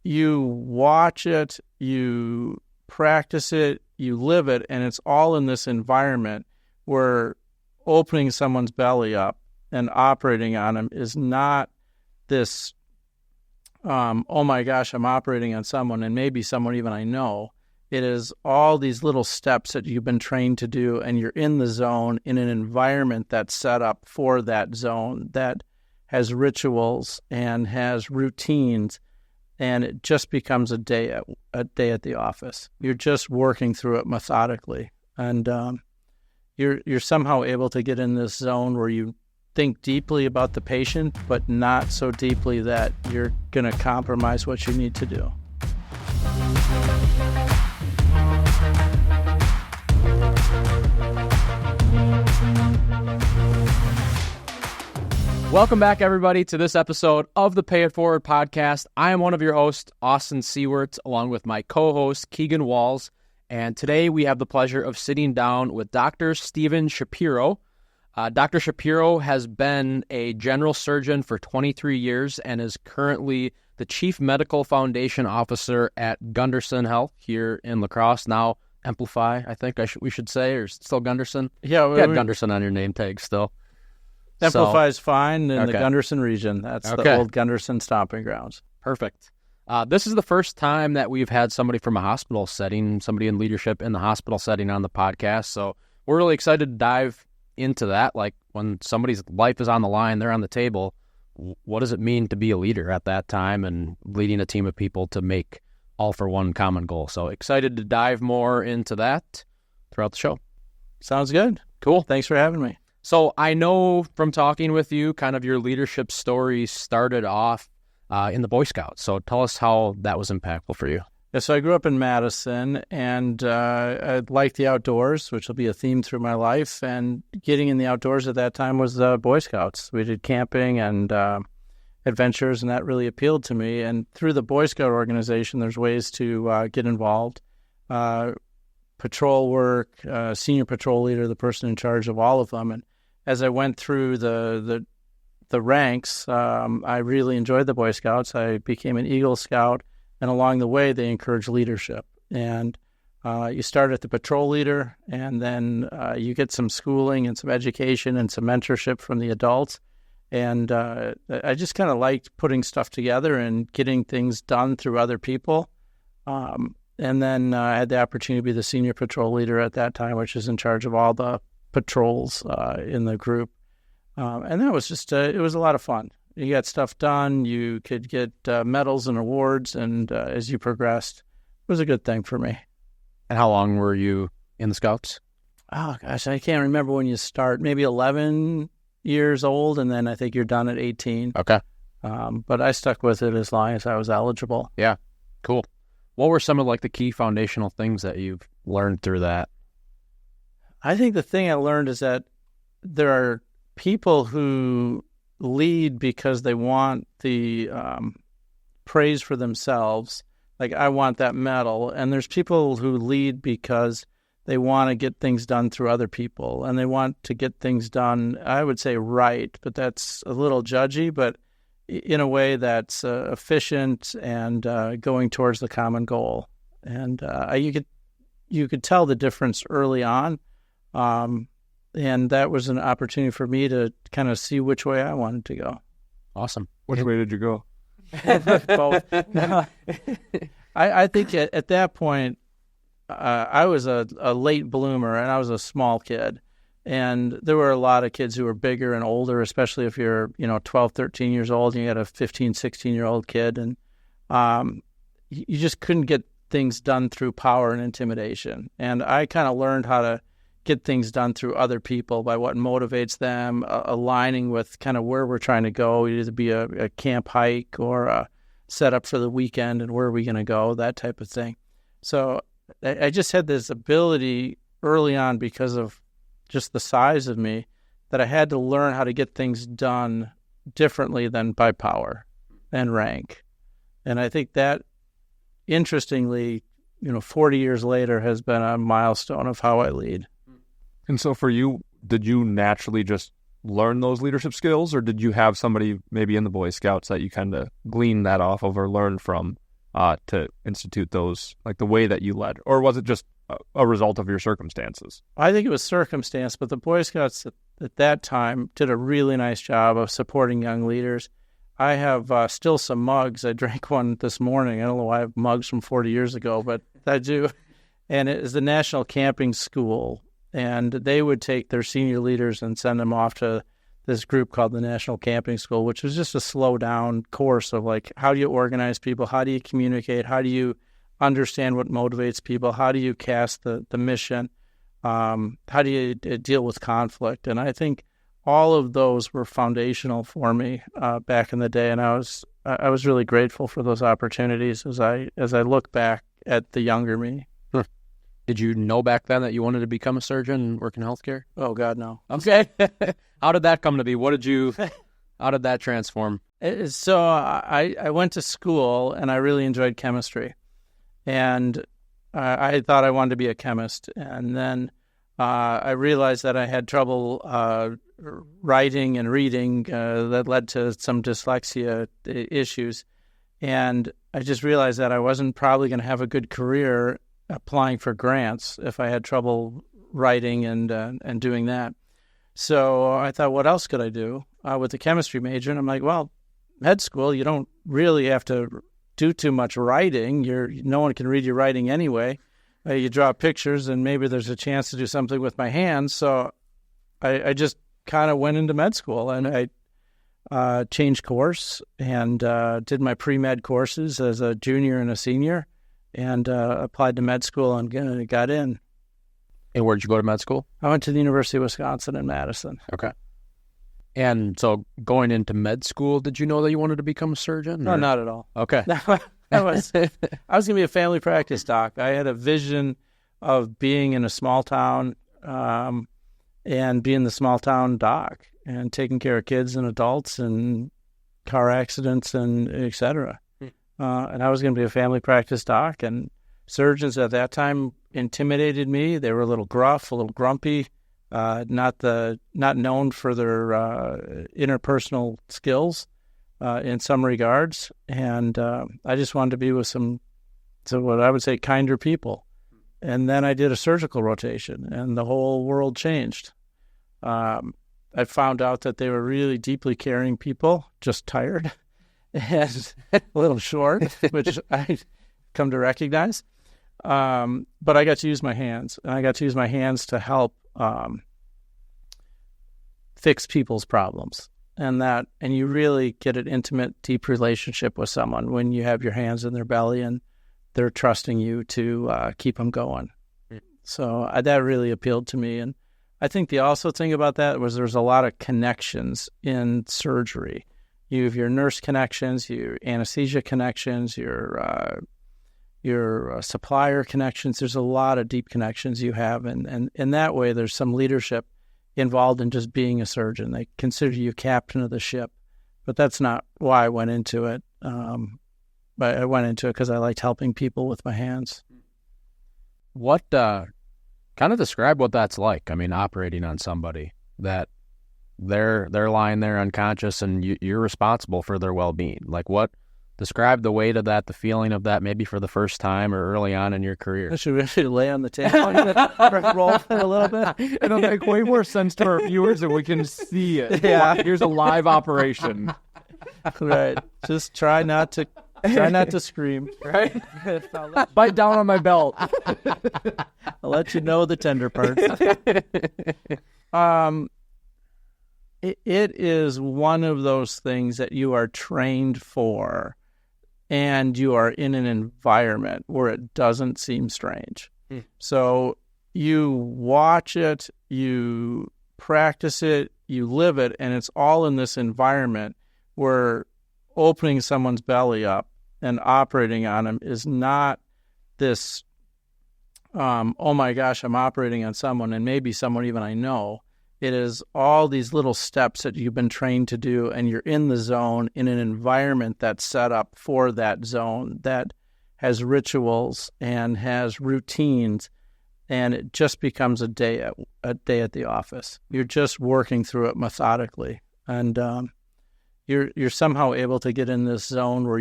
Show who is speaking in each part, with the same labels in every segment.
Speaker 1: you watch it, you practice it, you live it, and it's all in this environment where opening someone's belly up and operating on them is not this, oh my gosh, I'm operating on someone, and maybe someone even I know. It is all these little steps that you've been trained to do, and you're in the zone in an environment that's set up for that zone, that has rituals and has routines, and it just becomes a day at the office. You're just working through it methodically, and you're somehow able to get in this zone where you think deeply about the patient, but not so deeply that you're going to compromise what you need to do.
Speaker 2: Welcome back, everybody, to this episode of the Pay It Forward podcast. I am one of your hosts, Austin Seward, along with my co-host, Keegan Walls. And today we have the pleasure of sitting down with Dr. Steven Shapiro. Dr. Shapiro has been a general surgeon for 23 years and is currently the Chief Medical Foundation Officer at Gundersen Health here in La Crosse. Now, Amplify, I think we should say, or still Gundersen?
Speaker 1: Yeah.
Speaker 2: You got Gundersen on your name tag still.
Speaker 1: Amplify is fine in
Speaker 2: okay.
Speaker 1: the Gundersen region. That's
Speaker 2: okay.
Speaker 1: The old Gundersen stomping grounds.
Speaker 2: Perfect. This is the first time that we've had somebody from a hospital setting, somebody in leadership in the hospital setting on the podcast. So we're really excited to dive into that. Like when somebody's life is on the line, they're on the table. What does it mean to be a leader at that time and leading a team of people to make all for one common goal? So excited to dive more into that throughout the show.
Speaker 1: Sounds good.
Speaker 2: Cool.
Speaker 1: Thanks for having me.
Speaker 2: So I know from talking with you, kind of your leadership story started off in the Boy Scouts. So tell us how that was impactful for you.
Speaker 1: Yeah, so I grew up in Madison, and I liked the outdoors, which will be a theme through my life. And getting in the outdoors at that time was the Boy Scouts. We did camping and adventures, and that really appealed to me. And through the Boy Scout organization, there's ways to get involved. Patrol work, senior patrol leader, the person in charge of all of them. And as I went through the ranks, I really enjoyed the Boy Scouts. I became an Eagle Scout, and along the way, they encourage leadership. And you start at the patrol leader, and then you get some schooling and some education and some mentorship from the adults. And I just kind of liked putting stuff together and getting things done through other people. And then I had the opportunity to be the senior patrol leader at that time, which is in charge of all the patrols in the group. And that was just, it was a lot of fun. You got stuff done. You could get medals and awards. And as you progressed, it was a good thing for me.
Speaker 2: And how long were you in the Scouts?
Speaker 1: Oh, gosh, I can't remember when you start. Maybe 11 years old, and then I think you're done at 18.
Speaker 2: Okay.
Speaker 1: But I stuck with it as long as I was eligible.
Speaker 2: Yeah, cool. What were some of like the key foundational things that you've learned through that?
Speaker 1: I think the thing I learned is that there are people who lead because they want the praise for themselves. Like, I want that medal. And there's people who lead because they want to get things done through other people. And they want to get things done, I would say, right. But that's a little judgy, but in a way that's efficient and going towards the common goal. And you could tell the difference early on. And that was an opportunity for me to kind of see which way I wanted to go.
Speaker 2: Awesome.
Speaker 3: Which way did you go?
Speaker 1: Both. I think at that point, I was a late bloomer, and I was a small kid. And there were a lot of kids who were bigger and older, especially if you're, 12, 13 years old, and you had a 15, 16-year-old kid. And you just couldn't get things done through power and intimidation. And I kind of learned how to get things done through other people by what motivates them, aligning with kind of where we're trying to go, either be a camp hike or a setup for the weekend and where are we going to go, that type of thing. So I just had this ability early on because of just the size of me that I had to learn how to get things done differently than by power and rank. And I think that, interestingly, 40 years later has been a milestone of how I lead.
Speaker 3: And so for you, did you naturally just learn those leadership skills, or did you have somebody maybe in the Boy Scouts that you kind of gleaned that off of or learned from to institute those, like the way that you led? Or was it just a result of your circumstances?
Speaker 1: I think it was circumstance, but the Boy Scouts at that time did a really nice job of supporting young leaders. I have still some mugs. I drank one this morning. I don't know why I have mugs from 40 years ago, but I do. And it is the National Camping School. And they would take their senior leaders and send them off to this group called the National Camping School, which was just a slow down course of like, how do you organize people? How do you communicate? How do you understand what motivates people? How do you cast the mission? How do you deal with conflict? And I think all of those were foundational for me back in the day, and I was really grateful for those opportunities as I look back at the younger me.
Speaker 2: Did you know back then that you wanted to become a surgeon and work in healthcare?
Speaker 1: Oh God, no.
Speaker 2: Okay. How did that come to be? How did that transform?
Speaker 1: So I went to school and I really enjoyed chemistry, and I thought I wanted to be a chemist, and then I realized that I had trouble writing and reading that led to some dyslexia issues. And I just realized that I wasn't probably going to have a good career applying for grants if I had trouble writing and doing that. So I thought, what else could I do with the chemistry major? And I'm like, well, med school, you don't really have to do too much writing. No one can read your writing anyway. You draw pictures, and maybe there's a chance to do something with my hands. So I just kind of went into med school, and I changed course and did my pre-med courses as a junior and a senior, and applied to med school and got in.
Speaker 2: And where'd you go to med school?
Speaker 1: I went to the University of Wisconsin in Madison.
Speaker 2: Okay. And so going into med school, did you know that you wanted to become a surgeon?
Speaker 1: No, not at all.
Speaker 2: Okay.
Speaker 1: I was going to be a family practice doc. I had a vision of being in a small town and being the small town doc and taking care of kids and adults and car accidents and et cetera. And I was going to be a family practice doc, and surgeons at that time intimidated me. They were a little gruff, a little grumpy, not known for their interpersonal skills in some regards. And I just wanted to be with some what I would say kinder people. And then I did a surgical rotation, and the whole world changed. I found out that they were really deeply caring people, just tired and a little short, which I come to recognize. But I got to use my hands, and I got to use my hands to help fix people's problems. And you really get an intimate, deep relationship with someone when you have your hands in their belly and they're trusting you to keep them going. So that really appealed to me. And I think the also thing about that was there's a lot of connections in surgery. You have your nurse connections, your anesthesia connections, your supplier connections. There's a lot of deep connections you have. And in that way, there's some leadership involved in just being a surgeon. They consider you captain of the ship, but that's not why I went into it. But I went into it because I liked helping people with my hands.
Speaker 2: What kind of describe what that's like? I mean, operating on somebody that they're lying there unconscious and you're responsible for their well-being. Like, what describe the weight of that, the feeling of that, maybe for the first time or early on in your career?
Speaker 1: Should we actually lay on the table? Roll it a little bit.
Speaker 3: It'll make way more sense to our viewers if we can see it.
Speaker 1: Yeah.
Speaker 3: Here's a live operation.
Speaker 1: Right. Just try not to scream.
Speaker 2: Right? Bite down on my belt.
Speaker 1: I'll let you know the tender parts. It is one of those things that you are trained for, and you are in an environment where it doesn't seem strange. So you watch it, you practice it, you live it, and it's all in this environment where opening someone's belly up and operating on them is not this, oh my gosh, I'm operating on someone, and maybe someone even I know. It is all these little steps that you've been trained to do, and you're in the zone in an environment that's set up for that zone, that has rituals and has routines, and it just becomes a day at the office. You're just working through it methodically, and you're somehow able to get in this zone where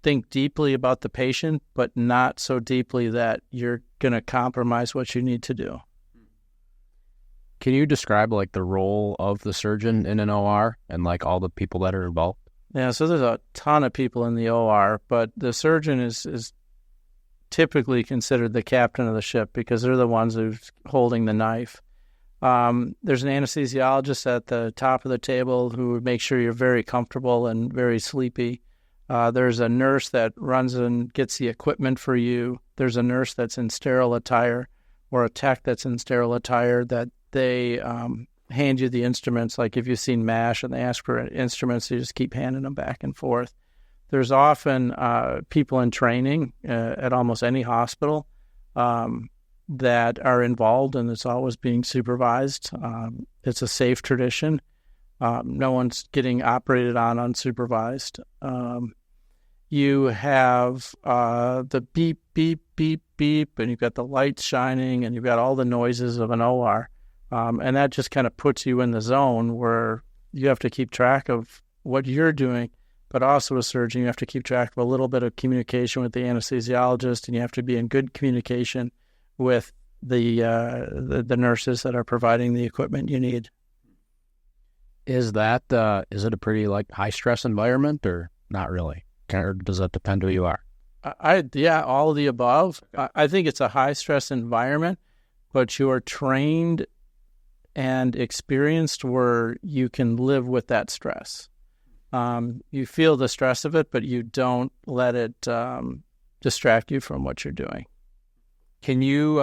Speaker 1: think deeply about the patient, but not so deeply that you're going to compromise what you need to do.
Speaker 2: Can you describe like the role of the surgeon in an OR and like all the people that are involved?
Speaker 1: Yeah, so there's a ton of people in the OR, but the surgeon is typically considered the captain of the ship because they're the ones who's holding the knife. There's an anesthesiologist at the top of the table who makes sure you're very comfortable and very sleepy. There's a nurse that runs and gets the equipment for you. There's a nurse that's in sterile attire or a tech that's in sterile attire that they hand you the instruments. Like if you've seen MASH and they ask for instruments, you just keep handing them back and forth. There's often people in training at almost any hospital that are involved, and it's always being supervised. It's a safe tradition. No one's getting operated on unsupervised. You have the beep, beep, beep, beep, and you've got the lights shining, and you've got all the noises of an OR. And that just kind of puts you in the zone where you have to keep track of what you're doing, but also as a surgeon, you have to keep track of a little bit of communication with the anesthesiologist, and you have to be in good communication with the nurses that are providing the equipment you need.
Speaker 2: Is it a pretty like high stress environment or not really? Or does that depend who you are?
Speaker 1: Yeah, all of the above. I think it's a high stress environment, but you are trained and experienced where you can live with that stress. You feel the stress of it, but you don't let it distract you from what you're doing.
Speaker 2: Can you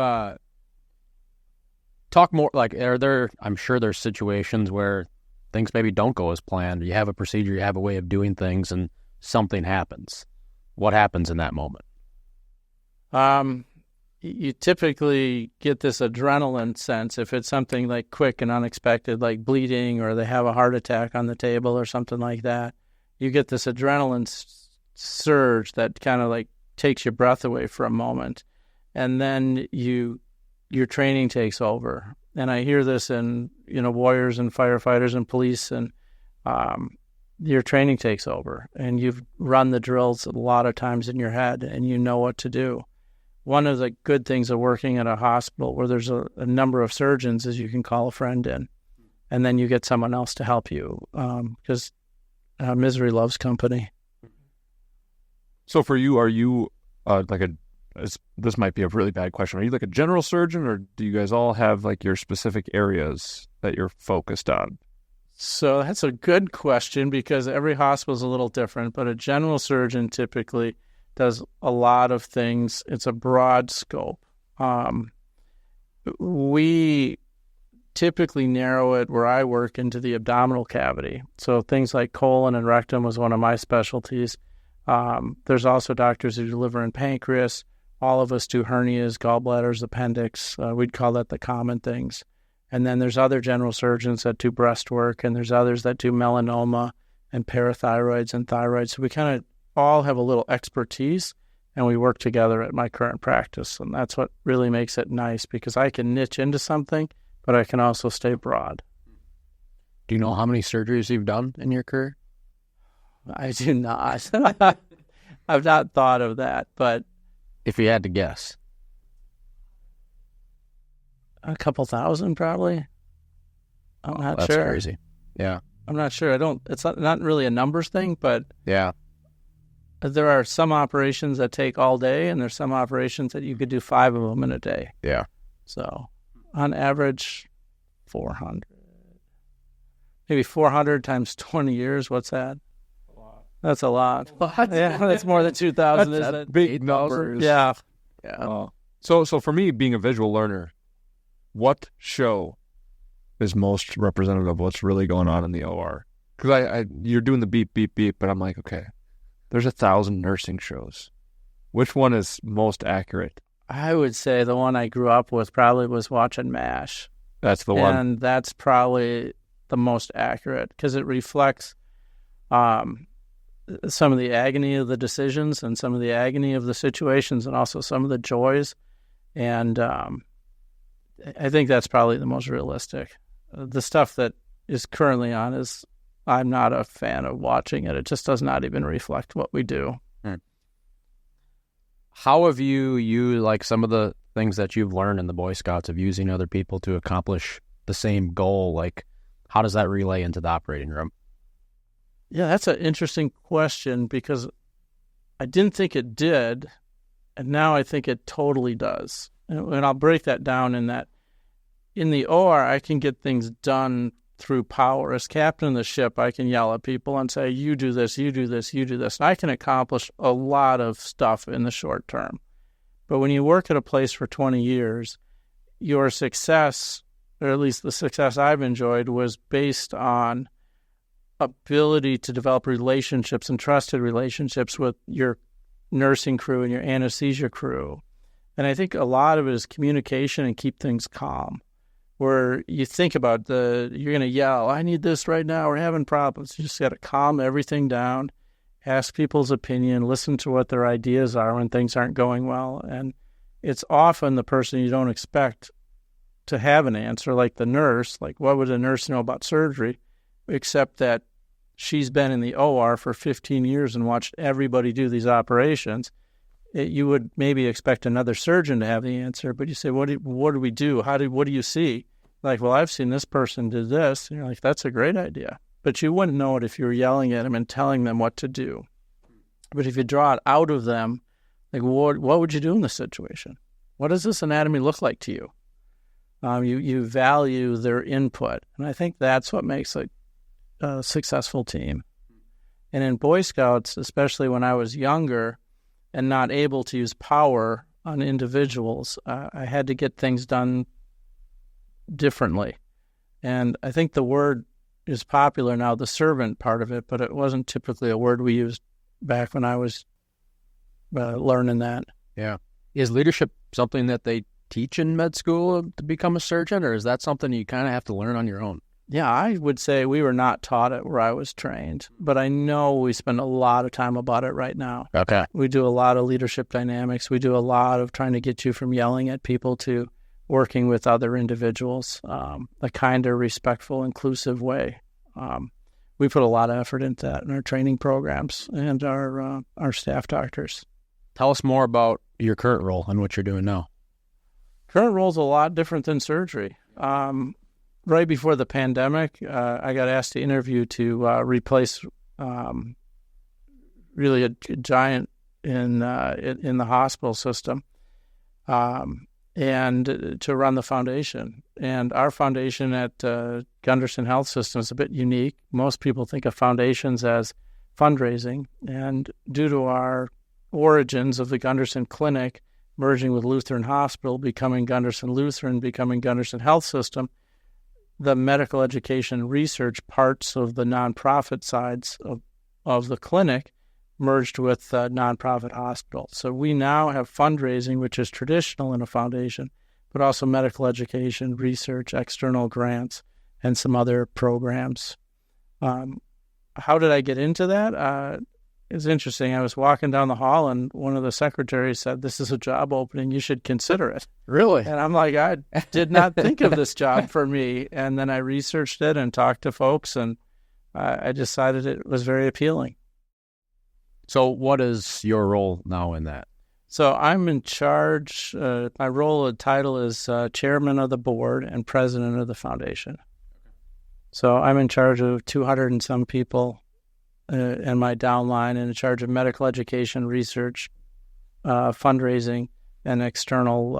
Speaker 2: talk more, like, I'm sure there's situations where things maybe don't go as planned. You have a procedure, you have a way of doing things, and something happens. What happens in that moment?
Speaker 1: You typically get this adrenaline sense if it's something like quick and unexpected, like bleeding, or they have a heart attack on the table or something like that. You get this adrenaline surge that kind of like takes your breath away for a moment. And then your training takes over. And I hear this in, warriors and firefighters and police, and your training takes over. And you've run the drills a lot of times in your head, and you know what to do. One of the good things of working at a hospital where there's a number of surgeons is you can call a friend in, and then you get someone else to help you because misery loves company.
Speaker 3: So for you, are you this might be a really bad question. Are you like a general surgeon, or do you guys all have like your specific areas that you're focused on?
Speaker 1: So that's a good question because every hospital is a little different, but a general surgeon typically does a lot of things. It's a broad scope. We typically narrow it where I work into the abdominal cavity. So things like colon and rectum was one of my specialties. There's also doctors who do liver and pancreas. All of us do hernias, gallbladders, appendix. We'd call that the common things. And then there's other general surgeons that do breast work, and there's others that do melanoma and parathyroids and thyroid. So we kind of all have a little expertise, and we work together at my current practice. And that's what really makes it nice because I can niche into something, but I can also stay broad.
Speaker 2: Do you know how many surgeries you've done in your career?
Speaker 1: I do not. I've not thought of that, but
Speaker 2: if you had to guess,
Speaker 1: a couple thousand probably. I'm not
Speaker 2: that's
Speaker 1: sure.
Speaker 2: Crazy. Yeah.
Speaker 1: I'm not sure. It's not really a numbers thing, but
Speaker 2: yeah.
Speaker 1: There are some operations that take all day, and there's some operations that you could do 5 of them in a day.
Speaker 2: Yeah.
Speaker 1: So on average, 400. Maybe 400 times 20 years. What's that? A lot. That's a lot. What? Yeah, that's more than 2,000, isn't it?
Speaker 3: Big numbers.
Speaker 1: Yeah.
Speaker 3: Yeah. So for me, being a visual learner, what show is most representative of what's really going on in the OR? Because you're doing the beep, beep, beep, but I'm like, okay, there's 1,000 nursing shows. Which one is most accurate?
Speaker 1: I would say the one I grew up with probably was watching MASH.
Speaker 3: That's the one.
Speaker 1: And that's probably the most accurate because it reflects some of the agony of the decisions and some of the agony of the situations and also some of the joys. And I think that's probably the most realistic. The stuff that is currently on I'm not a fan of watching it. It just does not even reflect what we do.
Speaker 2: How have you used, like, some of the things that you've learned in the Boy Scouts of using other people to accomplish the same goal? Like, how does that relay into the operating room?
Speaker 1: Yeah, that's an interesting question because I didn't think it did, and now I think it totally does. And I'll break that down in that in the OR, I can get things done through power. As captain of the ship, I can yell at people and say, you do this, you do this, you do this. And I can accomplish a lot of stuff in the short term. But when you work at a place for 20 years, your success, or at least the success I've enjoyed, was based on ability to develop relationships and trusted relationships with your nursing crew and your anesthesia crew. And I think a lot of it is communication and keep things calm. Where you think about you're going to yell, I need this right now, we're having problems. You just got to calm everything down, ask people's opinion, listen to what their ideas are when things aren't going well. And it's often the person you don't expect to have an answer, like the nurse. Like, what would a nurse know about surgery? Except that she's been in the OR for 15 years and watched everybody do these operations. You would maybe expect another surgeon to have the answer, but you say, what do we do? What do you see? Like, well, I've seen this person do this. And you're like, that's a great idea. But you wouldn't know it if you were yelling at them and telling them what to do. But if you draw it out of them, like, what would you do in this situation? What does this anatomy look like to you? You value their input. And I think that's what makes a successful team. And in Boy Scouts, especially when I was younger and not able to use power on individuals, I had to get things done differently. And I think the word is popular now, the servant part of it, but it wasn't typically a word we used back when I was learning that.
Speaker 2: Yeah. Is leadership something that they teach in med school to become a surgeon, or is that something you kind of have to learn on your own?
Speaker 1: Yeah, I would say we were not taught it where I was trained, but I know we spend a lot of time about it right now.
Speaker 2: Okay.
Speaker 1: We do a lot of leadership dynamics. We do a lot of trying to get you from yelling at people to working with other individuals, a kinder, respectful, inclusive way. We put a lot of effort into that in our training programs and our staff doctors.
Speaker 2: Tell us more about your current role and what you're doing now.
Speaker 1: Current role is a lot different than surgery. Right before the pandemic, I got asked to interview to replace really a giant in the hospital system, and to run the foundation. And our foundation at Gundersen Health Systems is a bit unique. Most people think of foundations as fundraising, and due to our origins of the Gundersen Clinic merging with Lutheran Hospital, becoming Gundersen Lutheran, becoming Gundersen Health System, the medical education research parts of the nonprofit sides of the clinic merged with the nonprofit hospital. So we now have fundraising, which is traditional in a foundation, but also medical education, research, external grants, and some other programs. How did I get into that? It's interesting. I was walking down the hall and one of the secretaries said, "This is a job opening. You should consider it."
Speaker 2: Really?
Speaker 1: And I'm like, I did not think of this job for me. And then I researched it and talked to folks, and I decided it was very appealing.
Speaker 2: So what is your role now in that?
Speaker 1: So I'm in charge. My role and title is chairman of the board and president of the foundation. So I'm in charge of 200 and some people and my downline, and in charge of medical education, research, fundraising, and external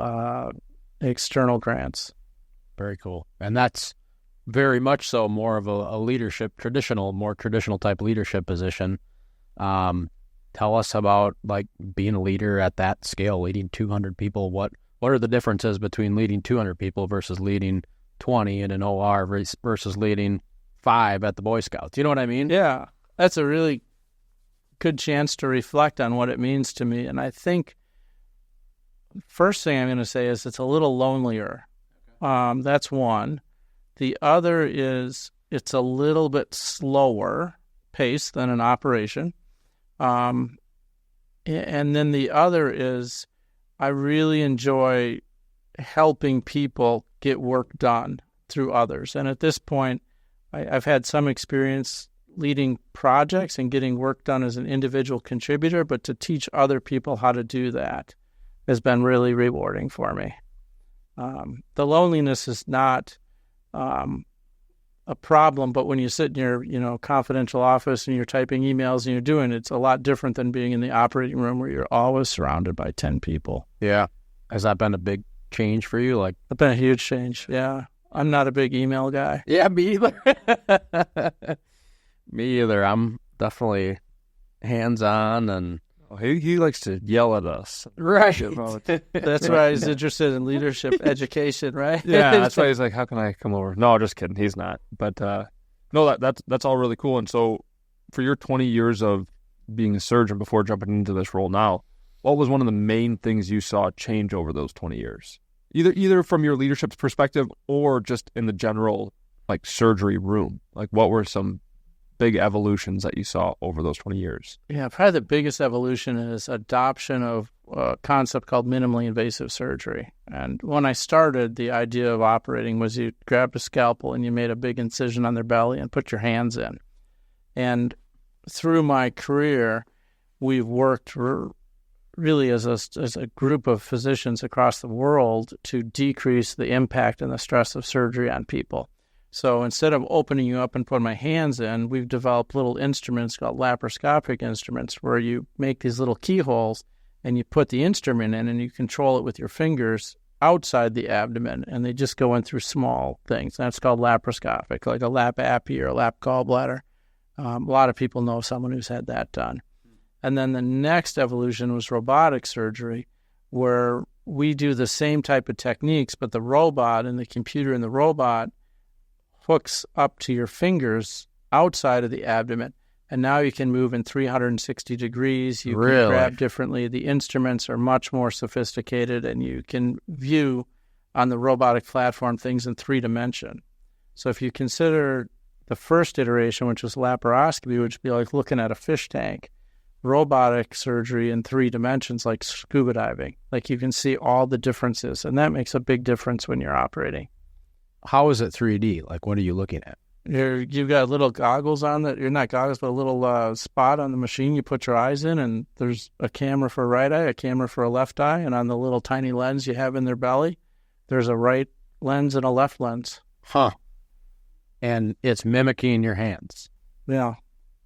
Speaker 1: grants.
Speaker 2: Very cool. And that's very much so more of a leadership, more traditional type leadership position. Tell us about like being a leader at that scale, leading 200 people. What are the differences between leading 200 people versus leading 20 in an OR versus leading 5 at the Boy Scouts? You know what I mean?
Speaker 1: Yeah, that's a really good chance to reflect on what it means to me. And I think first thing I'm going to say is it's a little lonelier. That's one. The other is it's a little bit slower pace than an operation. And then the other is I really enjoy helping people get work done through others. And at this point, I've had some experience leading projects and getting work done as an individual contributor, but to teach other people how to do that has been really rewarding for me. The loneliness is not a problem, but when you sit in your, confidential office and you're typing emails and you're doing it's a lot different than being in the operating room where you're always surrounded by 10 people.
Speaker 2: Yeah. Has that been a big change for you? Like,
Speaker 1: It's been a huge change. Yeah. I'm not a big email guy.
Speaker 2: yeah, me either. Me either. I'm definitely hands-on and
Speaker 3: He likes to yell at us.
Speaker 2: right.
Speaker 1: That's why he's interested in leadership education, right?
Speaker 3: Yeah, that's why he's like, how can I come over? No, just kidding. He's not. But no, that's all really cool. And so for your 20 years of being a surgeon before jumping into this role now, what was one of the main things you saw change over those 20 years? Either from your leadership's perspective or just in the general like surgery room. Like what were some big evolutions that you saw over those 20 years?
Speaker 1: Yeah, probably the biggest evolution is adoption of a concept called minimally invasive surgery. And when I started, the idea of operating was you grabbed a scalpel and you made a big incision on their belly and put your hands in. And through my career, we've worked really as a group of physicians across the world to decrease the impact and the stress of surgery on people. So instead of opening you up and putting my hands in, we've developed little instruments called laparoscopic instruments where you make these little keyholes and you put the instrument in and you control it with your fingers outside the abdomen, and they just go in through small things. That's called laparoscopic, like a lap appy or a lap gallbladder. A lot of people know someone who's had that done. And then the next evolution was robotic surgery, where we do the same type of techniques, but the robot and the computer in the robot hooks up to your fingers outside of the abdomen. And now you can move in 360 degrees. You can grab differently. The instruments are much more sophisticated, and you can view on the robotic platform things in 3D. So if you consider the first iteration, which was laparoscopy, which would be like looking at a fish tank, robotic surgery in 3 dimensions, like scuba diving. Like you can see all the differences, and that makes a big difference when you're operating.
Speaker 2: How is it 3D? Like, what are you looking at?
Speaker 1: You've got little goggles on that. You're not goggles, but a little spot on the machine you put your eyes in, and there's a camera for a right eye, a camera for a left eye, and on the little tiny lens you have in their belly, there's a right lens and a left lens.
Speaker 2: Huh. And it's mimicking your hands.
Speaker 1: Yeah.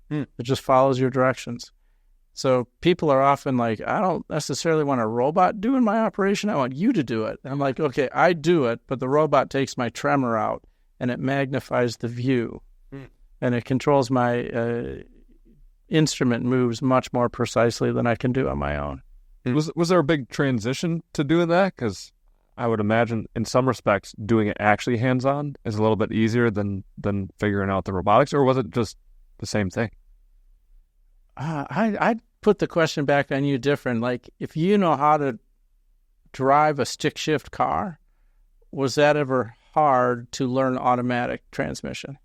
Speaker 1: It just follows your directions. So people are often like, I don't necessarily want a robot doing my operation. I want you to do it. And I'm like, okay, I do it, but the robot takes my tremor out and it magnifies the view and it controls my instrument moves much more precisely than I can do on my own.
Speaker 3: Was there a big transition to doing that? Because I would imagine in some respects doing it actually hands-on is a little bit easier than figuring out the robotics, or was it just the same thing?
Speaker 1: I'd put the question back on you different. Like, if you know how to drive a stick shift car, was that ever hard to learn automatic transmission?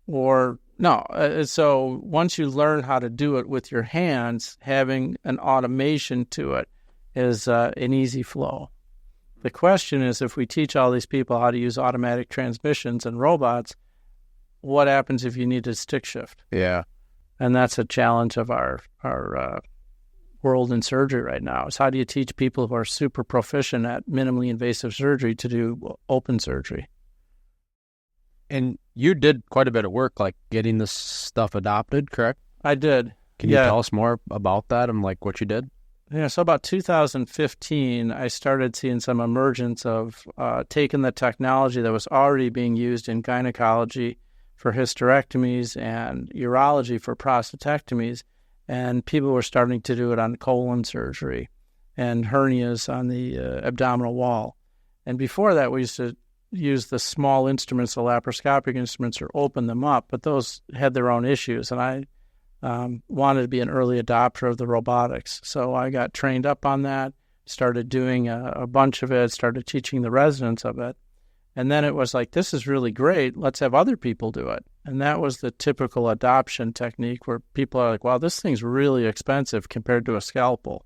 Speaker 1: Or no. So once you learn how to do it with your hands, having an automation to it is an easy flow. The question is, if we teach all these people how to use automatic transmissions and robots, what happens if you need to stick shift?
Speaker 2: Yeah.
Speaker 1: And that's a challenge of our world in surgery right now, is how do you teach people who are super proficient at minimally invasive surgery to do open surgery?
Speaker 2: And you did quite a bit of work, like getting this stuff adopted, correct?
Speaker 1: I did.
Speaker 2: Can you tell us more about that and like what you did?
Speaker 1: Yeah, so about 2015, I started seeing some emergence of taking the technology that was already being used in gynecology for hysterectomies and urology for prostatectomies, and people were starting to do it on colon surgery and hernias on the abdominal wall. And before that, we used to use the small instruments, the laparoscopic instruments, or open them up, but those had their own issues, and I wanted to be an early adopter of the robotics. So I got trained up on that, started doing a bunch of it, started teaching the residents of it. And then it was like, this is really great. Let's have other people do it. And that was the typical adoption technique where people are like, wow, this thing's really expensive compared to a scalpel.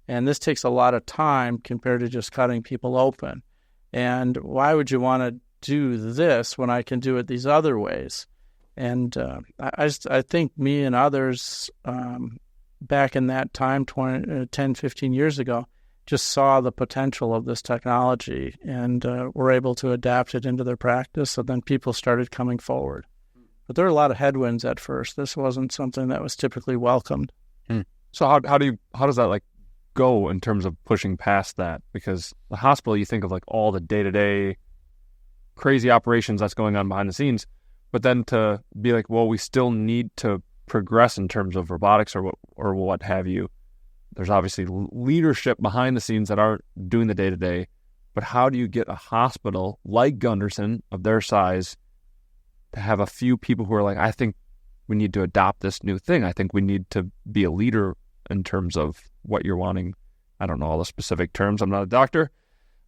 Speaker 1: And this takes a lot of time compared to just cutting people open. And why would you want to do this when I can do it these other ways? And I think me and others back in that time, 10, 15 years ago, just saw the potential of this technology and were able to adapt it into their practice. So then people started coming forward. But there were a lot of headwinds at first. This wasn't something that was typically welcomed.
Speaker 3: So how does that like go in terms of pushing past that? Because the hospital, you think of like all the day-to-day crazy operations that's going on behind the scenes, but then to be like, well, we still need to progress in terms of robotics or what have you. There's obviously leadership behind the scenes that aren't doing the day-to-day, but how do you get a hospital like Gunderson of their size to have a few people who are like, I think we need to adopt this new thing. I think we need to be a leader in terms of what you're wanting. I don't know all the specific terms. I'm not a doctor.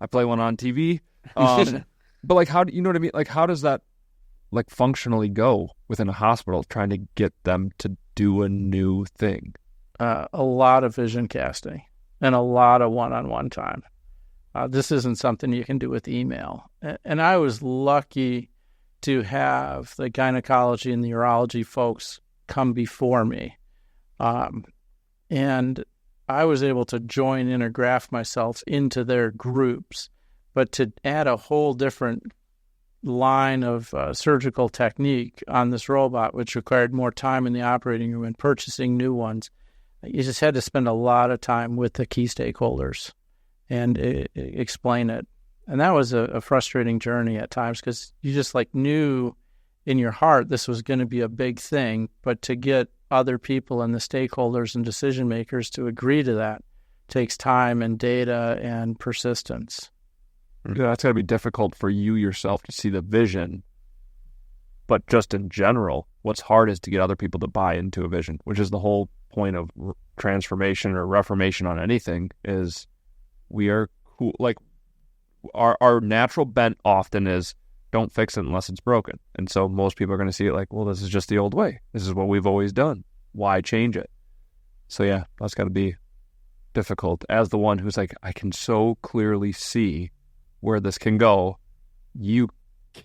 Speaker 3: I play one on TV. But like, how do you know what I mean? Like, how does that like functionally go within a hospital trying to get them to do a new thing?
Speaker 1: A lot of vision casting and a lot of one-on-one time. This isn't something you can do with email. And I was lucky to have the gynecology and the urology folks come before me. And I was able to join in or graft myself into their groups, but to add a whole different line of surgical technique on this robot, which required more time in the operating room and purchasing new ones, you just had to spend a lot of time with the key stakeholders and explain it. And that was a frustrating journey at times because you just like knew in your heart this was going to be a big thing, but to get other people and the stakeholders and decision makers to agree to that takes time and data and persistence.
Speaker 3: Yeah, that's got to be difficult for you yourself to see the vision. But just in general, what's hard is to get other people to buy into a vision, which is the whole point of transformation or reformation on anything is we are cool. Like our natural bent often is don't fix it unless it's broken. And so most people are going to see it like, well, this is just the old way. This is what we've always done. Why change it? So yeah, that's got to be difficult as the one who's like, I can so clearly see where this can go. You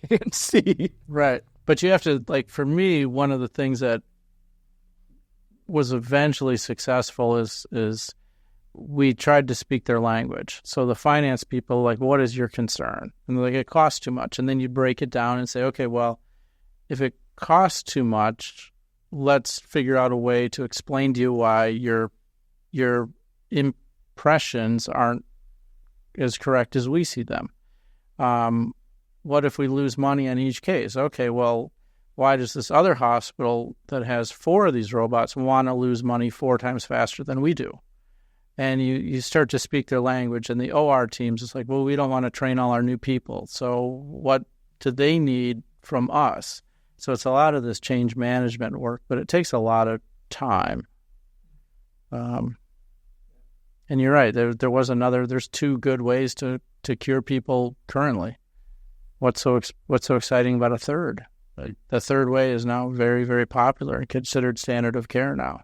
Speaker 3: can't see.
Speaker 1: Right. But you have to, like, for me, one of the things that was eventually successful is we tried to speak their language. So the finance people, like, what is your concern? And they're like, it costs too much. And then you break it down and say, okay, well, if it costs too much, let's figure out a way to explain to you why your impressions aren't as correct as we see them. What if we lose money on each case? Okay, well, why does this other hospital that has 4 of these robots want to lose money 4 times faster than we do? And you start to speak their language, and the OR teams, it's like, well, we don't want to train all our new people. So what do they need from us? So it's a lot of this change management work, but it takes a lot of time. And you're right. There's 2 good ways to cure people currently. What's so exciting about a third? The third way is now very, very popular and considered standard of care now.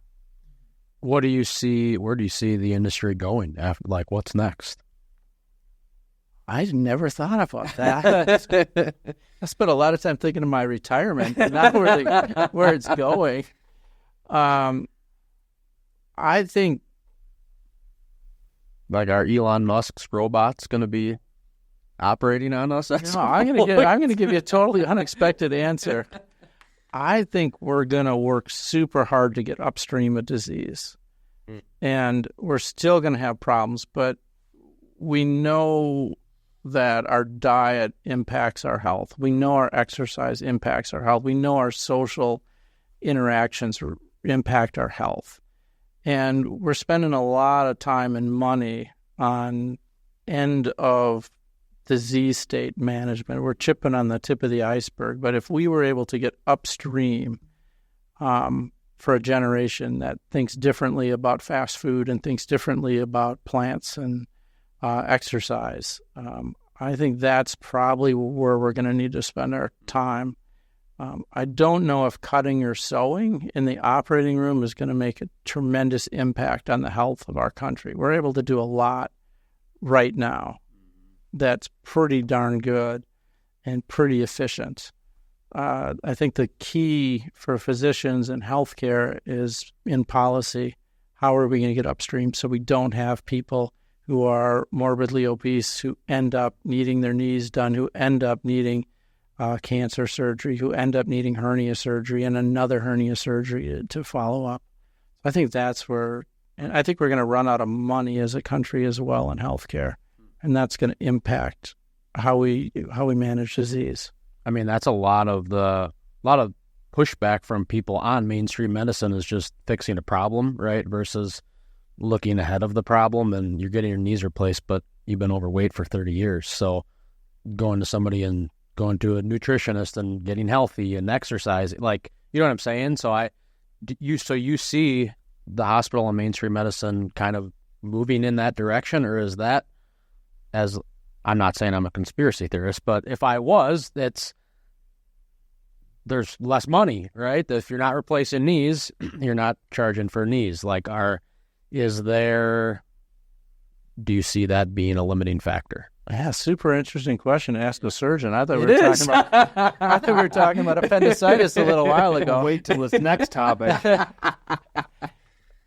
Speaker 2: Where do you see the industry going after, like, what's next?
Speaker 1: I never thought about that. I spent a lot of time thinking of my retirement, and not where it's going. I think,
Speaker 2: like, are Elon Musk's robots going to be operating on us?
Speaker 1: I'm going to give you a totally unexpected answer. I think we're going to work super hard to get upstream a disease. And we're still going to have problems, but we know that our diet impacts our health. We know our exercise impacts our health. We know our social interactions impact our health. And we're spending a lot of time and money on end of disease state management. We're chipping on the tip of the iceberg. But if we were able to get upstream for a generation that thinks differently about fast food and thinks differently about plants and exercise, I think that's probably where we're going to need to spend our time. I don't know if cutting or sewing in the operating room is going to make a tremendous impact on the health of our country. We're able to do a lot right now that's pretty darn good and pretty efficient. I think the key for physicians and healthcare is in policy. How are we going to get upstream so we don't have people who are morbidly obese who end up needing their knees done, who end up needing cancer surgery, who end up needing hernia surgery and another hernia surgery to follow up. I think that's where, and I think we're going to run out of money as a country as well in healthcare, and that's going to impact how we manage disease.
Speaker 2: I mean, that's a lot of pushback from people on mainstream medicine is just fixing a problem, right? Versus looking ahead of the problem, and you're getting your knees replaced, but you've been overweight for 30 years. So going to somebody and going to a nutritionist and getting healthy and exercise, like, you know what I'm saying? So you see the hospital and mainstream medicine kind of moving in that direction, or is that, as I'm not saying I'm a conspiracy theorist, but if I was, there's less money, right? If you're not replacing knees, you're not charging for knees. Like, do you see that being a limiting factor?
Speaker 1: Yeah, super interesting question to ask a surgeon. I thought we were talking about appendicitis a little while ago.
Speaker 3: Wait till this next topic.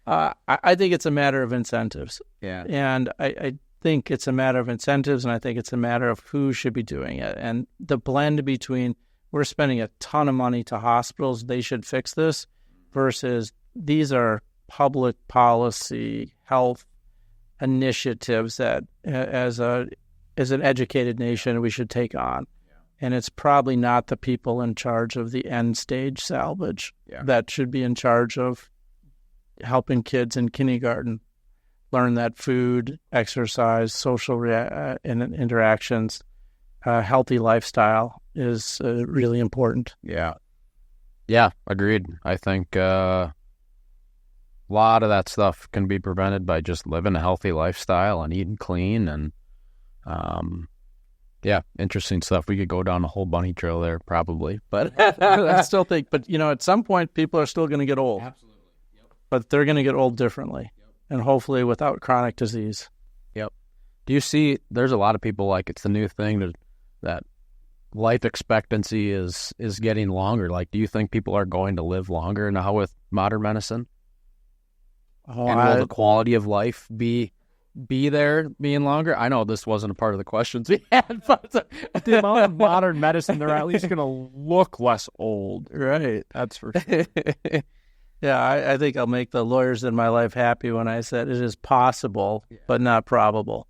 Speaker 1: I think it's a matter of incentives.
Speaker 2: Yeah.
Speaker 1: And I think it's a matter of incentives, and I think it's a matter of who should be doing it. And the blend between we're spending a ton of money to hospitals, they should fix this, versus these are public policy health initiatives that as an educated nation we should take on. Yeah. And it's probably not the people in charge of the end stage salvage that should be in charge of helping kids in kindergarten learn that food, exercise, social interactions, healthy lifestyle is really important.
Speaker 2: Yeah. Yeah, agreed. I think a lot of that stuff can be prevented by just living a healthy lifestyle and eating clean. And interesting stuff. We could go down a whole bunny trail there probably. But
Speaker 1: I still think, at some point people are still going to get old.
Speaker 2: Absolutely. Yep.
Speaker 1: But they're going to get old differently. Yep. And hopefully without chronic disease.
Speaker 2: Yep. Do you see, there's a lot of people, like, it's the new thing that life expectancy is getting longer. Like, do you think people are going to live longer now with modern medicine? And will the quality of life be there being longer? I know this wasn't a part of the questions we had, but
Speaker 3: the amount of modern medicine, they're at least going to look less old.
Speaker 1: Right.
Speaker 3: That's for sure.
Speaker 1: Yeah, I think I'll make the lawyers in my life happy when I said it is possible, but not probable.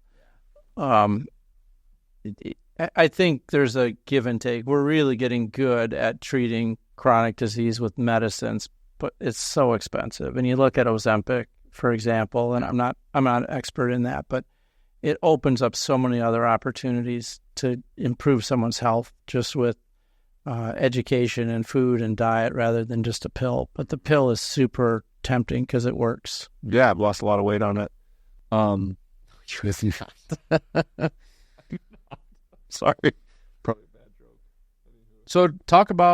Speaker 1: I think there's a give and take. We're really getting good at treating chronic disease with medicines, but it's so expensive. And you look at Ozempic, for example, and I'm not an expert in that, but it opens up so many other opportunities to improve someone's health just with education and food and diet rather than just a pill. But the pill is super tempting because it works.
Speaker 3: Yeah, I've lost a lot of weight on it. Sorry. Probably a bad joke.
Speaker 2: So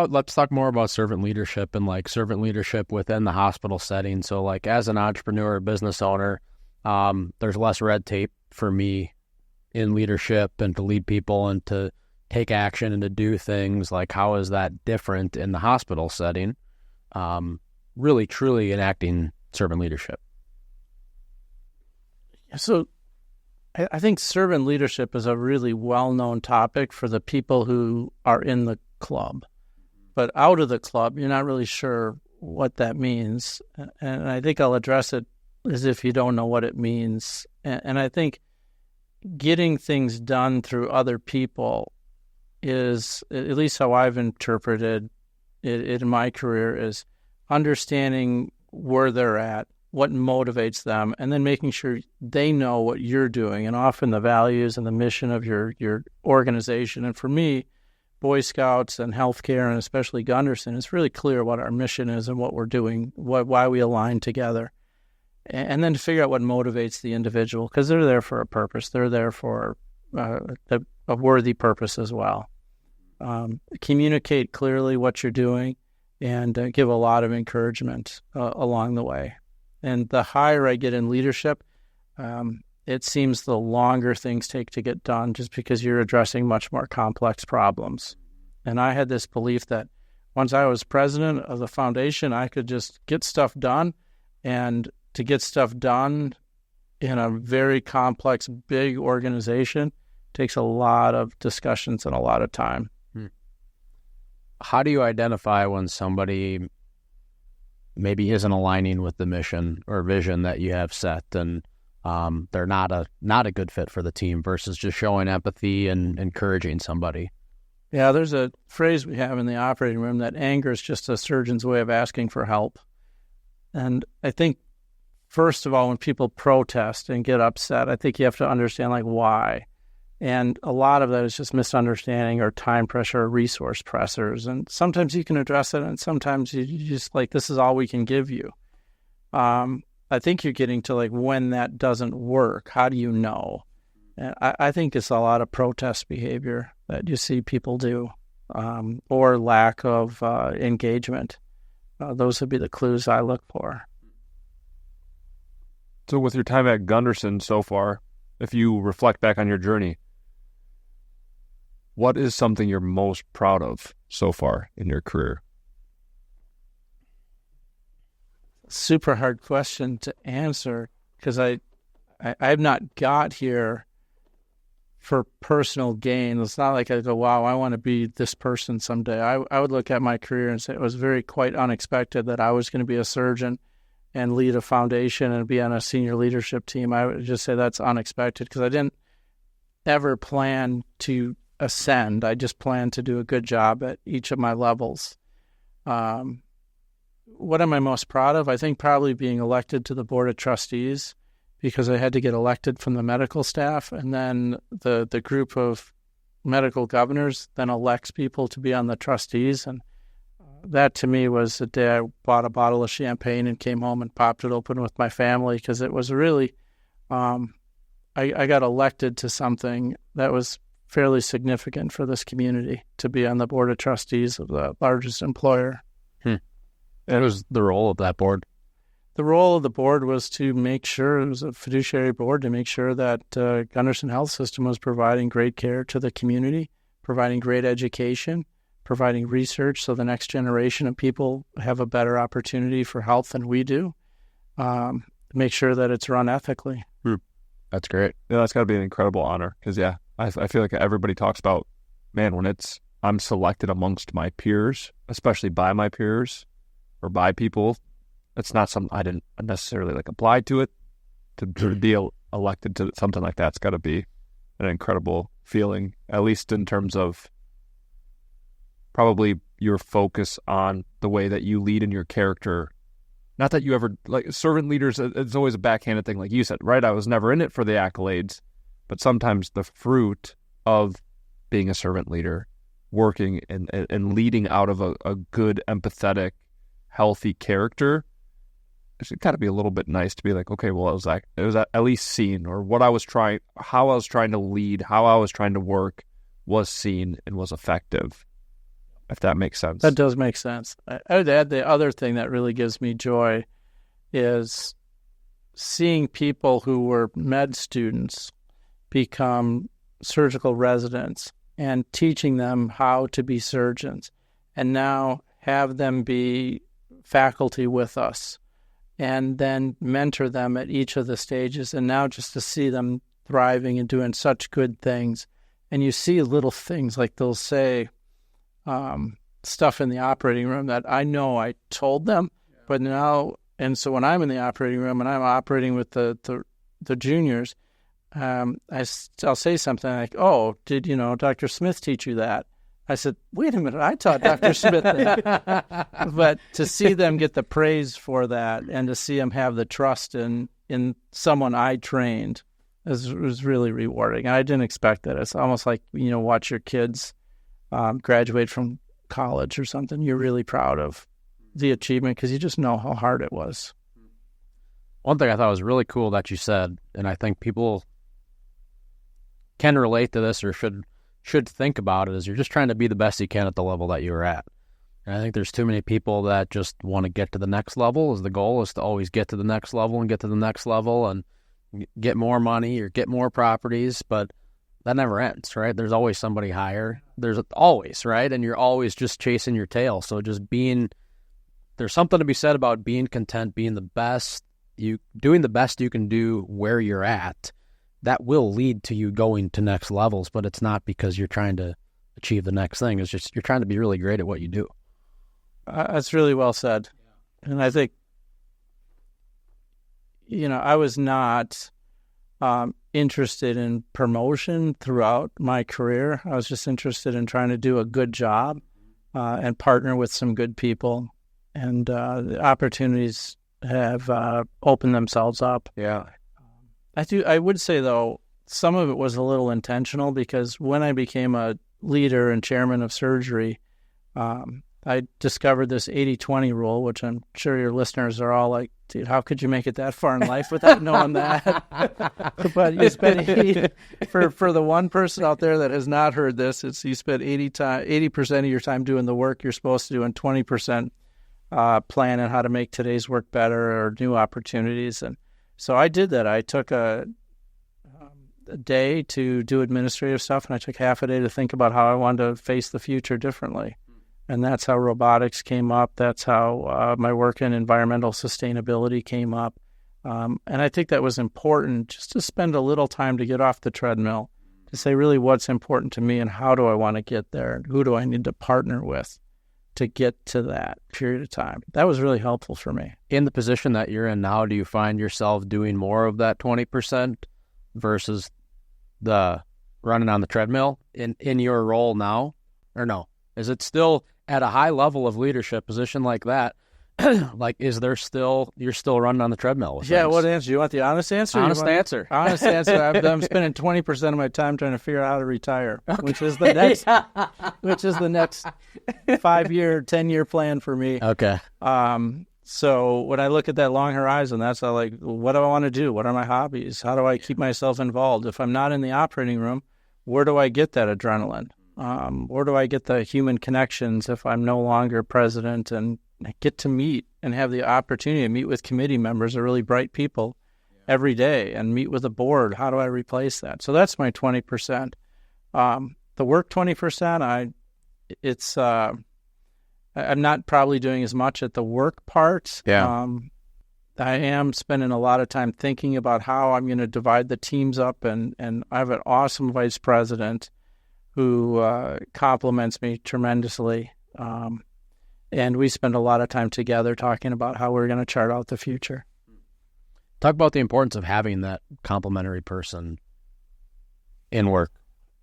Speaker 2: let's talk more about servant leadership and like servant leadership within the hospital setting. So like as an entrepreneur, business owner, there's less red tape for me in leadership and to lead people and to take action and to do things. Like, how is that different in the hospital setting? Really, truly enacting servant leadership.
Speaker 1: So I think servant leadership is a really well-known topic for the people who are in the club. But out of the club, you're not really sure what that means. And I think I'll address it as if you don't know what it means. And I think getting things done through other people is, at least how I've interpreted it in my career, is understanding where they're at, what motivates them, and then making sure they know what you're doing, and often the values and the mission of your organization. And for me, Boy Scouts and healthcare, and especially Gunderson, it's really clear what our mission is and what we're doing, why we align together. And then to figure out what motivates the individual, because they're there for a purpose. They're there for a worthy purpose as well. Communicate clearly what you're doing and give a lot of encouragement along the way. And the higher I get in leadership, it seems the longer things take to get done just because you're addressing much more complex problems. And I had this belief that once I was president of the foundation, I could just get stuff done. And to get stuff done in a very complex, big organization takes a lot of discussions and a lot of time.
Speaker 2: How do you identify when somebody maybe isn't aligning with the mission or vision that you have set, and they're not a good fit for the team, versus just showing empathy and encouraging somebody?
Speaker 1: Yeah, there's a phrase we have in the operating room that anger is just a surgeon's way of asking for help. And I think, first of all, when people protest and get upset, I think you have to understand, like, why. And a lot of that is just misunderstanding or time pressure or resource pressures. And sometimes you can address it, and sometimes you just, like, this is all we can give you. I think you're getting to, like, when that doesn't work, how do you know? And I think it's a lot of protest behavior that you see people do, or lack of engagement. Those would be the clues I look for.
Speaker 3: So with your time at Gunderson so far, if you reflect back on your journey, what is something you're most proud of so far in your career?
Speaker 1: Super hard question to answer, because I've not got here for personal gain. It's not like I go, wow, I want to be this person someday. I would look at my career and say it was quite unexpected that I was going to be a surgeon and lead a foundation and be on a senior leadership team. I would just say that's unexpected, because I didn't ever plan to ascend. I just planned to do a good job at each of my levels. What am I most proud of? I think probably being elected to the board of trustees, because I had to get elected from the medical staff, and then the group of medical governors then elects people to be on the trustees. And that to me was the day I bought a bottle of champagne and came home and popped it open with my family, because it was really, I got elected to something that was fairly significant for this community, to be on the board of trustees of the largest employer.
Speaker 2: And it was the role of that board?
Speaker 1: The role of the board was to make sure, it was a fiduciary board, to make sure that Gundersen Health System was providing great care to the community, providing great education, providing research so the next generation of people have a better opportunity for health than we do. Make sure that it's run ethically.
Speaker 2: That's great.
Speaker 3: Yeah, that's got to be an incredible honor, because, I feel like everybody talks about, man, when I'm selected amongst my peers, especially by my peers or by people, it's not something I didn't necessarily apply to it. To be elected to something like that's got to be an incredible feeling, at least in terms of probably your focus on the way that you lead in your character. Not that you ever, servant leaders, it's always a backhanded thing, like you said, right? I was never in it for the accolades, but sometimes the fruit of being a servant leader, working and leading out of a good, empathetic, healthy character, it's got to be a little bit nice to be like, okay, well, it was at least seen, or how I was trying to lead, how I was trying to work was seen and was effective, if that makes sense.
Speaker 1: That does make sense. I would add, the other thing that really gives me joy is seeing people who were med students become surgical residents and teaching them how to be surgeons, and now have them be faculty with us, and then mentor them at each of the stages, and now just to see them thriving and doing such good things. And you see little things, like they'll say stuff in the operating room that I know I told them, but now, and so when I'm in the operating room and I'm operating with the juniors, I'll say something like, oh, did Dr. Smith teach you that? I said, wait a minute, I taught Dr. Smith that. But to see them get the praise for that, and to see them have the trust in someone I trained, was really rewarding. And I didn't expect that. It's almost like, watch your kids graduate from college or something. You're really proud of the achievement, because you just know how hard it was.
Speaker 2: One thing I thought was really cool that you said, and I think people can relate to this, or should think about it, is you're just trying to be the best you can at the level that you're at. And I think there's too many people that just want to get to the next level. The goal is to always get to the next level and get to the next level and get more money or get more properties, but that never ends, right? There's always somebody higher. there's always, right? And you're always just chasing your tail. So just there's something to be said about being content, being the best, doing the best you can do where you're at. That will lead to you going to next levels, but it's not because you're trying to achieve the next thing. It's just you're trying to be really great at what you do.
Speaker 1: That's really well said. And I think, I was not interested in promotion throughout my career. I was just interested in trying to do a good job and partner with some good people. And the opportunities have opened themselves up.
Speaker 3: Yeah.
Speaker 1: I would say, though, some of it was a little intentional because when I became a leader and chairman of surgery, I discovered this 80-20 rule, which I'm sure your listeners are all like, dude, how could you make it that far in life without knowing that? But you spend for the one person out there that has not heard this, it's you spend 80% of your time doing the work you're supposed to do and 20% planning how to make today's work better or new opportunities. And so I did that. I took a day to do administrative stuff, and I took half a day to think about how I wanted to face the future differently. And that's how robotics came up. That's how my work in environmental sustainability came up. And I think that was important, just to spend a little time to get off the treadmill, to say really what's important to me and how do I want to get there and who do I need to partner with to get to that period of time. That was really helpful for me.
Speaker 2: In the position that you're in now, do you find yourself doing more of that 20% versus the running on the treadmill in your role now, or no? Is it still at a high level of leadership position like that? Like, you're still running on the treadmill with
Speaker 1: Yeah,
Speaker 2: things?
Speaker 1: what answer? You want the honest answer?
Speaker 2: Honest answer.
Speaker 1: Honest answer. I'm spending 20% of my time trying to figure out how to retire, which is the next 5-year, 10-year plan for me.
Speaker 2: Okay.
Speaker 1: So when I look at that long horizon, that's what do I want to do? What are my hobbies? How do I keep myself involved? If I'm not in the operating room, where do I get that adrenaline? Where do I get the human connections if I'm no longer president and get to meet and have the opportunity to meet with committee members or really bright people every day and meet with the board? How do I replace that? So that's my 20%. The work 20%, I'm not probably doing as much at the work part.
Speaker 2: Yeah.
Speaker 1: I am spending a lot of time thinking about how I'm going to divide the teams up, and I have an awesome vice president who compliments me tremendously. And we spend a lot of time together talking about how we're going to chart out the future.
Speaker 2: Talk about the importance of having that complementary person in work.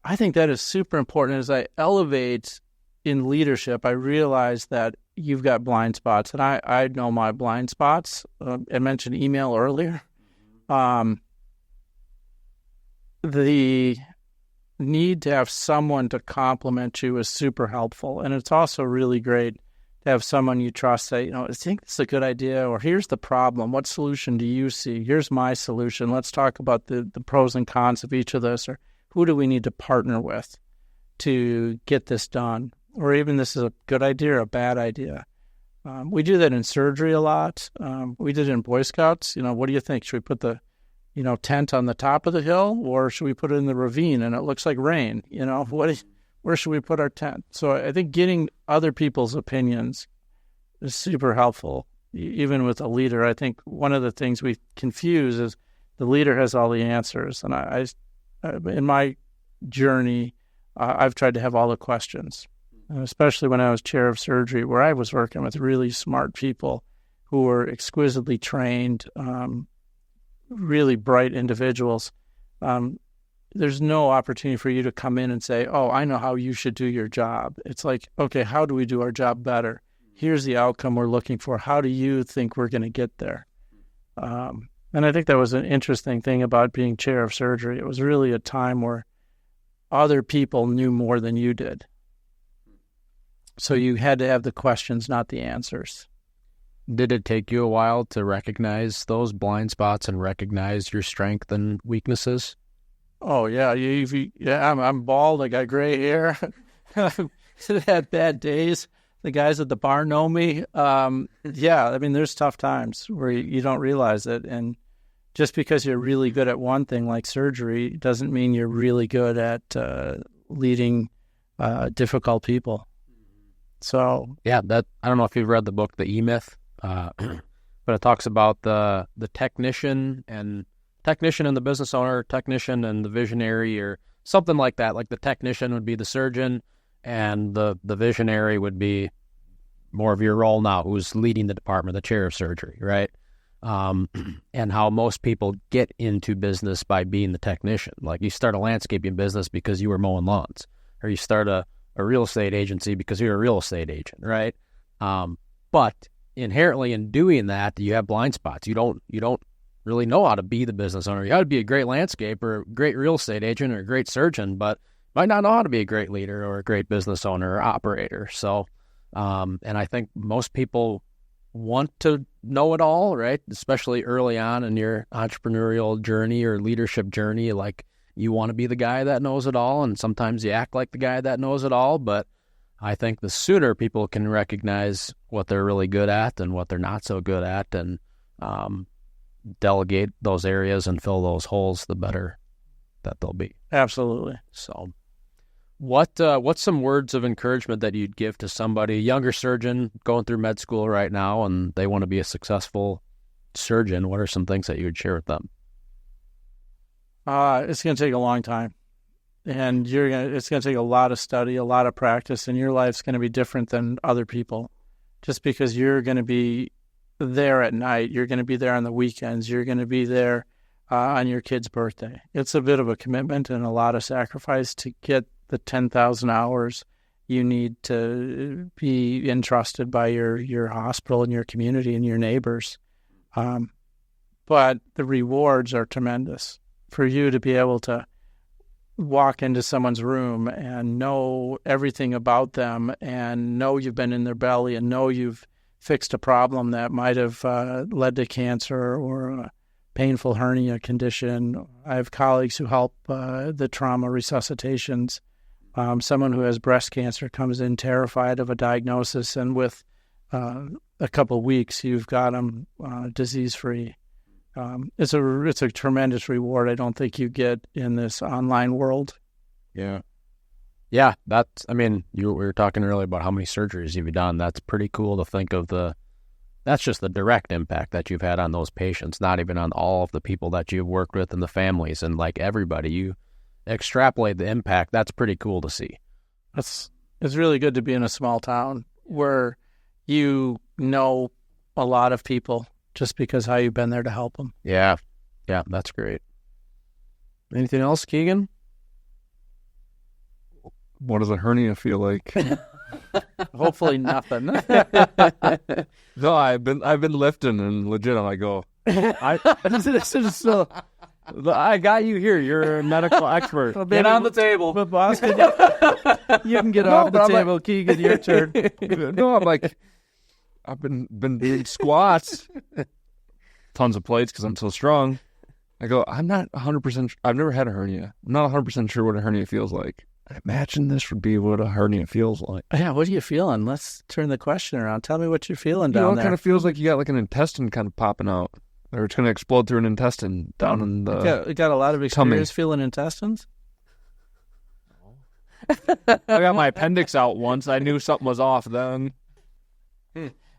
Speaker 1: I think that is super important. As I elevate in leadership, I realize that you've got blind spots, and I know my blind spots. I mentioned email earlier. The need to have someone to compliment you is super helpful, and it's also really great to have someone you trust say, I think this is a good idea, or here's the problem. What solution do you see? Here's my solution. Let's talk about the pros and cons of each of this, or who do we need to partner with to get this done? Or even this is a good idea or a bad idea. We do that in surgery a lot. We did it in Boy Scouts. What do you think? Should we put the tent on the top of the hill, or should we put it in the ravine and it looks like rain? Where should we put our tent? So I think getting other people's opinions is super helpful. Even with a leader, I think one of the things we confuse is the leader has all the answers. And I in my journey, I've tried to have all the questions, especially when I was chair of surgery, where I was working with really smart people who were exquisitely trained, really bright individuals. There's no opportunity for you to come in and say, oh, I know how you should do your job. It's like, okay, how do we do our job better? Here's the outcome we're looking for. How do you think we're going to get there? And I think that was an interesting thing about being chair of surgery. It was really a time where other people knew more than you did. So you had to have the questions, not the answers.
Speaker 2: Did it take you a while to recognize those blind spots and recognize your strength and weaknesses?
Speaker 1: Oh, yeah. I'm bald. I got gray hair. I've had bad days. The guys at the bar know me. There's tough times where you don't realize it. And just because you're really good at one thing like surgery doesn't mean you're really good at leading difficult people. So
Speaker 2: yeah, that I don't know if you've read the book The E-Myth, but it talks about the technician and the business owner, technician and the visionary, or something like that. Like the technician would be the surgeon, and the visionary would be more of your role now, who's leading the department, the chair of surgery, right? And how most people get into business by being the technician. Like you start a landscaping business because you were mowing lawns, or you start a real estate agency because you're a real estate agent, right? But inherently in doing that, you have blind spots. You don't really know how to be the business owner. You got to be a great landscaper, a great real estate agent, or a great surgeon, but might not know how to be a great leader or a great business owner or operator. So, and I think most people want to know it all, right? Especially early on in your entrepreneurial journey or leadership journey. Like you want to be the guy that knows it all, and sometimes you act like the guy that knows it all. But I think the sooner people can recognize what they're really good at and what they're not so good at, and delegate those areas and fill those holes, the better that they'll be.
Speaker 1: absolutely.
Speaker 2: So what's some words of encouragement that you'd give to somebody, a younger surgeon going through med school right now, and they want to be a successful surgeon? What are some things that you would share with them?
Speaker 1: It's going to take a long time, and it's going to take a lot of study, a lot of practice, and your life's going to be different than other people. Just because you're going to be there at night, you're going to be there on the weekends, you're going to be there on your kid's birthday. It's a bit of a commitment and a lot of sacrifice to get the 10,000 hours you need to be entrusted by your hospital and your community and your neighbors. But the rewards are tremendous. For you to be able to walk into someone's room and know everything about them and know you've been in their belly and know you've fixed a problem that might have led to cancer or a painful hernia condition. I have colleagues who help the trauma resuscitations. Someone who has breast cancer comes in terrified of a diagnosis, and with a couple of weeks, you've got them disease-free. It's a tremendous reward I don't think you get in this online world.
Speaker 2: Yeah, we were talking earlier about how many surgeries you've done. That's pretty cool to think of that's just the direct impact that you've had on those patients, not even on all of the people that you've worked with and the families and like everybody. You extrapolate the impact. That's pretty cool to see.
Speaker 1: It's really good to be in a small town where you know a lot of people just because how you've been there to help them.
Speaker 2: Yeah, that's great. Anything else, Keegan?
Speaker 3: What does a hernia feel like?
Speaker 1: Hopefully nothing.
Speaker 3: No, I've been lifting, and legit, I go.
Speaker 2: I got you here. You're a medical expert.
Speaker 1: Well,
Speaker 2: get on the table.
Speaker 1: But boss, you can get off the table. Keegan, your turn.
Speaker 3: No, I'm like, I've been doing squats, tons of plates because I'm so strong. I go, I'm not 100%. I've never had a hernia. I'm not 100% sure what a hernia feels like. I imagine this would be what a hernia feels like.
Speaker 1: Yeah, what are you feeling? Let's turn the question around. Tell me what you're feeling down there.
Speaker 3: It kind of feels like you got like an intestine kind of popping out, or it's going to explode through an intestine down in the.
Speaker 1: You got a lot of experience feeling intestines.
Speaker 3: I got my appendix out once. I knew something was off then.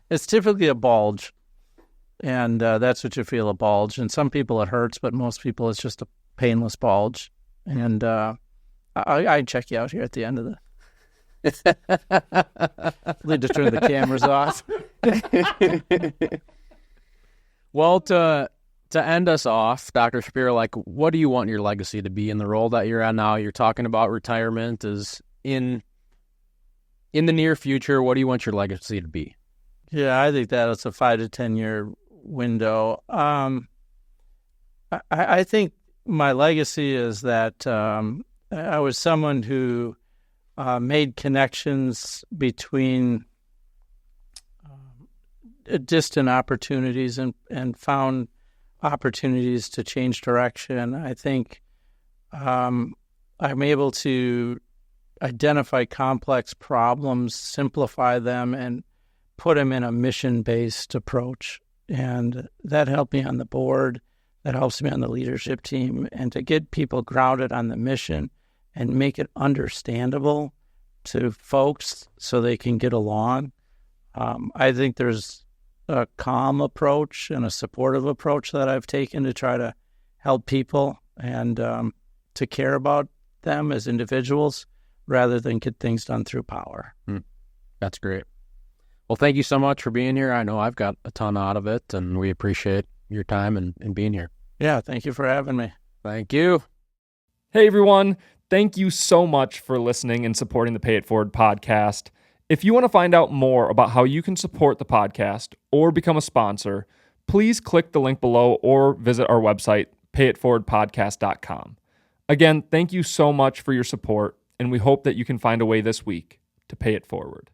Speaker 1: It's typically a bulge, and that's what you feel, a bulge. And some people it hurts, but most people it's just a painless bulge. And I'd check you out here at the end of the... Need to turn the cameras off.
Speaker 2: Well, to end us off, Dr. Shapiro, like, what do you want your legacy to be in the role that you're at now? You're talking about retirement is in the near future. What do you want your legacy to be?
Speaker 1: Yeah, I think that it's a 5 to 10 year window. I think my legacy is that I was someone who made connections between distant opportunities and found opportunities to change direction. I think I'm able to identify complex problems, simplify them, and put them in a mission-based approach. And that helped me on the board. That helps me on the leadership team. And to get people grounded on the mission and make it understandable to folks so they can get along. I think there's a calm approach and a supportive approach that I've taken to try to help people and to care about them as individuals rather than get things done through power.
Speaker 2: That's great. Well, thank you so much for being here. I know I've got a ton out of it, and we appreciate your time and being here.
Speaker 1: Yeah, thank you for having me.
Speaker 2: Thank you.
Speaker 4: Hey, everyone. Thank you so much for listening and supporting the Pay It Forward podcast. If you want to find out more about how you can support the podcast or become a sponsor, please click the link below or visit our website, payitforwardpodcast.com. Again, thank you so much for your support, and we hope that you can find a way this week to pay it forward.